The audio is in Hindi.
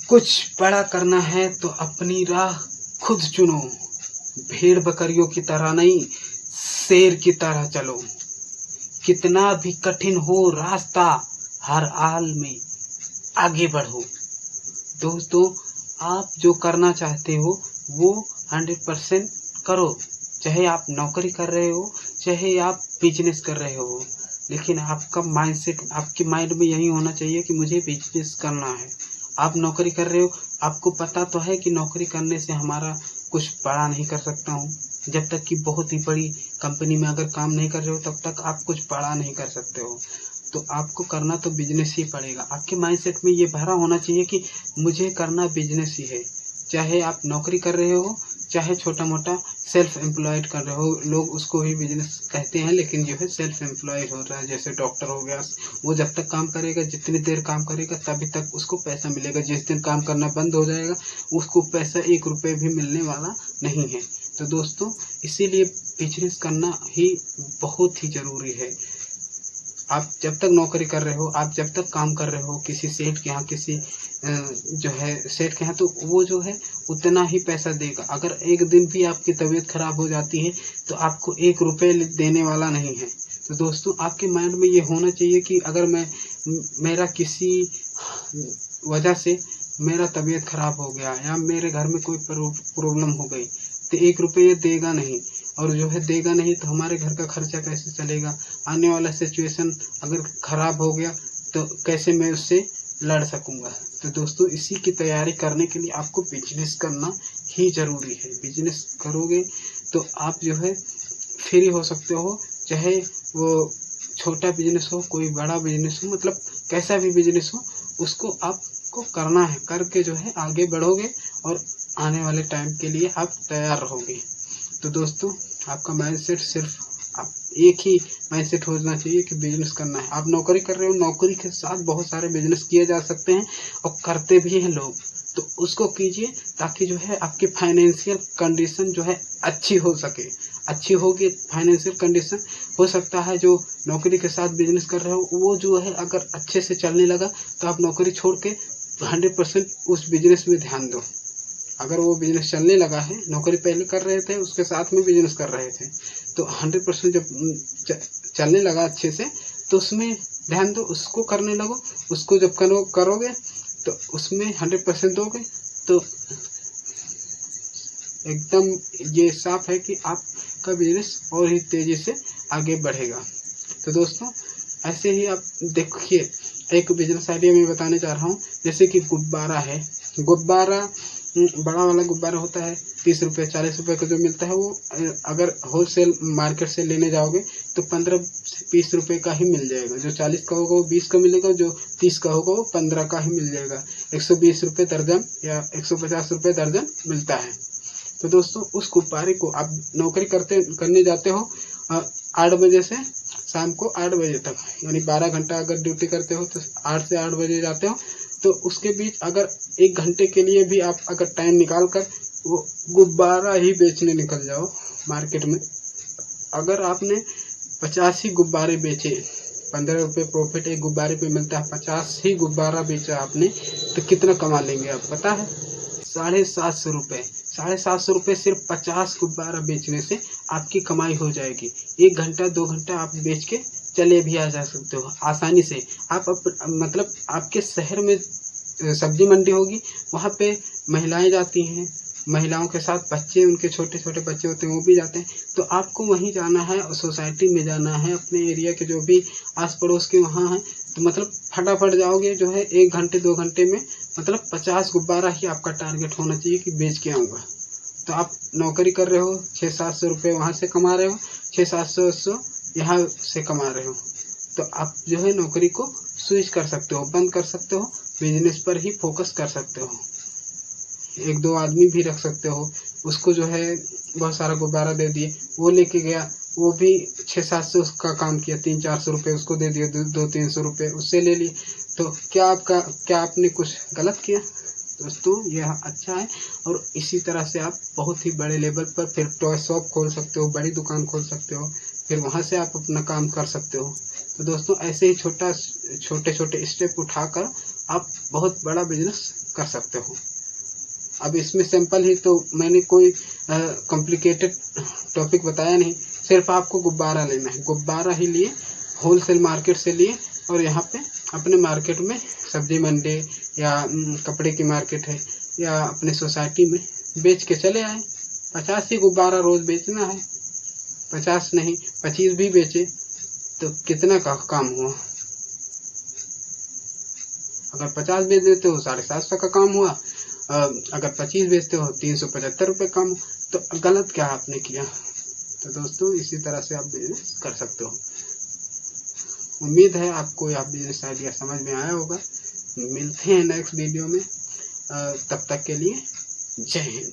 कुछ बड़ा करना है तो अपनी राह खुद चुनो, भेड़ बकरियों की तरह नहीं, शेर की तरह चलो। कितना भी कठिन हो रास्ता, हर हाल में आगे बढ़ो। दोस्तों, आप जो करना चाहते हो वो 100% करो। चाहे आप नौकरी कर रहे हो, चाहे आप बिजनेस कर रहे हो, लेकिन आपका माइंडसेट, आपके माइंड में यही होना चाहिए कि मुझे बिजनेस करना है। आप नौकरी कर रहे हो, आपको पता तो है कि नौकरी करने से हमारा कुछ बड़ा नहीं कर सकता हूँ। जब तक कि बहुत ही बड़ी कंपनी में अगर काम नहीं कर रहे हो तब तक आप कुछ बड़ा नहीं कर सकते हो। तो आपको करना तो बिजनेस ही पड़ेगा। आपके माइंडसेट में ये भरा होना चाहिए कि मुझे करना बिजनेस ही है। चाहे आप नौकरी कर रहे हो, चाहे छोटा मोटा सेल्फ एम्प्लॉयड कर रहे हो, लोग उसको भी बिजनेस कहते हैं, लेकिन जो है सेल्फ एम्प्लॉयड होता है। जैसे डॉक्टर हो गया, वो जब तक काम करेगा, जितनी देर काम करेगा तभी तक उसको पैसा मिलेगा। जिस दिन काम करना बंद हो जाएगा उसको पैसा 1 रुपये भी मिलने वाला नहीं है। तो दोस्तों, इसीलिए बिजनेस करना ही बहुत ही ज़रूरी है। आप जब तक नौकरी कर रहे हो, आप जब तक काम कर रहे हो किसी सेठ के यहाँ, किसी जो है सेठ के यहाँ, तो वो जो है उतना ही पैसा देगा। अगर एक दिन भी आपकी तबीयत खराब हो जाती है तो आपको 1 रुपये देने वाला नहीं है। तो दोस्तों, आपके माइंड में ये होना चाहिए कि अगर मेरा किसी वजह से मेरा तबीयत खराब हो गया या मेरे घर में कोई प्रॉब्लम हो गई तो 1 रुपये देगा नहीं, और जो है देगा नहीं तो हमारे घर का खर्चा कैसे चलेगा। आने वाला सिचुएशन अगर ख़राब हो गया तो कैसे मैं उससे लड़ सकूँगा। तो दोस्तों, इसी की तैयारी करने के लिए आपको बिजनेस करना ही ज़रूरी है। बिजनेस करोगे तो आप जो है फ्री हो सकते हो, चाहे वो छोटा बिजनेस हो, कोई बड़ा बिजनेस हो, मतलब कैसा भी बिजनेस हो, उसको आपको करना है। करके जो है आगे बढ़ोगे और आने वाले टाइम के लिए आप तैयार रहोगे। तो दोस्तों, आपका माइंडसेट सिर्फ आप एक ही माइंडसेट होना चाहिए कि बिजनेस करना है। आप नौकरी कर रहे हो, नौकरी के साथ बहुत सारे बिजनेस किए जा सकते हैं और करते भी हैं लोग, तो उसको कीजिए ताकि जो है आपकी फाइनेंशियल कंडीशन जो है अच्छी हो सके। अच्छी होगी फाइनेंशियल कंडीशन, हो सकता है जो नौकरी के साथ बिजनेस कर रहे हो वो जो है अगर अच्छे से चलने लगा तो आप नौकरी छोड़ के 100% उस बिजनेस में ध्यान दो। अगर वो बिजनेस चलने लगा है, नौकरी पहले कर रहे थे उसके साथ में बिजनेस कर रहे थे, तो 100% जब चलने लगा अच्छे से तो उसमें ध्यान दो, उसको करने लगो। उसको जब करोगे तो उसमें 100% दोगे तो एकदम ये साफ है कि आपका बिजनेस और ही तेज़ी से आगे बढ़ेगा। तो दोस्तों, ऐसे ही आप देखिए, एक बिजनेस आइडिया मैं बताने जा रहा हूँ। जैसे कि गुब्बारा है, गुब्बारा बड़ा वाला गुब्बारा होता है, 30 रुपये 40 रुपये का जो मिलता है वो अगर होलसेल मार्केट से लेने जाओगे तो 15 से 20 रुपये का ही मिल जाएगा। जो 40 का होगा वो 20 का मिलेगा, जो 30 का होगा वो 15 का ही मिल जाएगा। 120 रुपये दर्जन या 150 रुपये दर्जन मिलता है। तो दोस्तों, उस गुब्बारे को आप नौकरी करने जाते हो 8 बजे से शाम को 8 बजे तक, यानी 12 घंटा अगर ड्यूटी करते हो तो 8 से 8 बजे जाते हो, तो उसके बीच अगर 1 घंटे के लिए भी आप अगर टाइम निकाल कर वो गुब्बारा ही बेचने निकल जाओ मार्केट में। अगर आपने 50 ही गुब्बारे बेचे, 15 रुपये प्रॉफिट एक गुब्बारे पे मिलता है, 50 ही गुब्बारा बेचा आपने तो कितना कमा लेंगे आप पता है? 750 रुपये। 750 रुपये सिर्फ 50 गुब्बारा बेचने से आपकी कमाई हो जाएगी। 1 घंटा 2 घंटा आप बेच के चले भी आ जा सकते हो आसानी से। आप मतलब आपके शहर में सब्जी मंडी होगी, वहाँ पे महिलाएं जाती हैं, महिलाओं के साथ बच्चे, उनके छोटे छोटे बच्चे होते हैं वो भी जाते हैं। तो आपको वहीं जाना है, सोसाइटी में जाना है, अपने एरिया के जो भी आस पड़ोस के वहाँ हैं, तो मतलब फटाफट जाओगे जो है 1 घंटे 2 घंटे में, मतलब 50 गुब्बारा ही आपका टारगेट होना चाहिए कि बेच के आऊँगा। तो आप नौकरी कर रहे हो, 600-700 रुपये वहाँ से कमा रहे हो, 600-700 यहाँ से कमा रहे हो, तो आप जो है नौकरी को स्विच कर सकते हो, बंद कर सकते हो, बिजनेस पर ही फोकस कर सकते हो। 1-2 आदमी भी रख सकते हो, उसको जो है बहुत सारा गुब्बारा दे दिए, वो लेके गया, वो भी 600-700 का काम किया, 300-400 रुपये उसको दे दिए, 200-300 रुपये उससे ले लिए, तो क्या आपने कुछ गलत किया? दोस्तों, यह अच्छा है। और इसी तरह से आप बहुत ही बड़े लेवल पर फिर टॉय शॉप खोल सकते हो, बड़ी दुकान खोल सकते हो, फिर वहाँ से आप अपना काम कर सकते हो। तो दोस्तों, ऐसे ही छोटे छोटे स्टेप उठाकर आप बहुत बड़ा बिजनेस कर सकते हो। अब इसमें सिंपल ही तो मैंने कोई कॉम्प्लिकेटेड टॉपिक बताया नहीं, सिर्फ आपको गुब्बारा लेना है। गुब्बारा ही लिए, होलसेल मार्केट से लिए और यहाँ पे अपने मार्केट में सब्जी मंडी या कपड़े की मार्केट है या अपने सोसाइटी में बेच के चले आए। 50 ही गुब्बारा रोज़ बेचना है, 50 नहीं 25 भी बेचे तो कितना का काम हुआ। अगर 50 बेच देते हो 750 का काम हुआ, अगर 25 बेचते हो 375 रुपये काम। तो गलत क्या आपने किया। तो दोस्तों इसी तरह से आप बिजनेस कर सकते हो। उम्मीद है आपको यह बिजनेस आइडिया समझ में आया होगा। मिलते हैं नेक्स्ट वीडियो में, तब तक के लिए जय हिंद।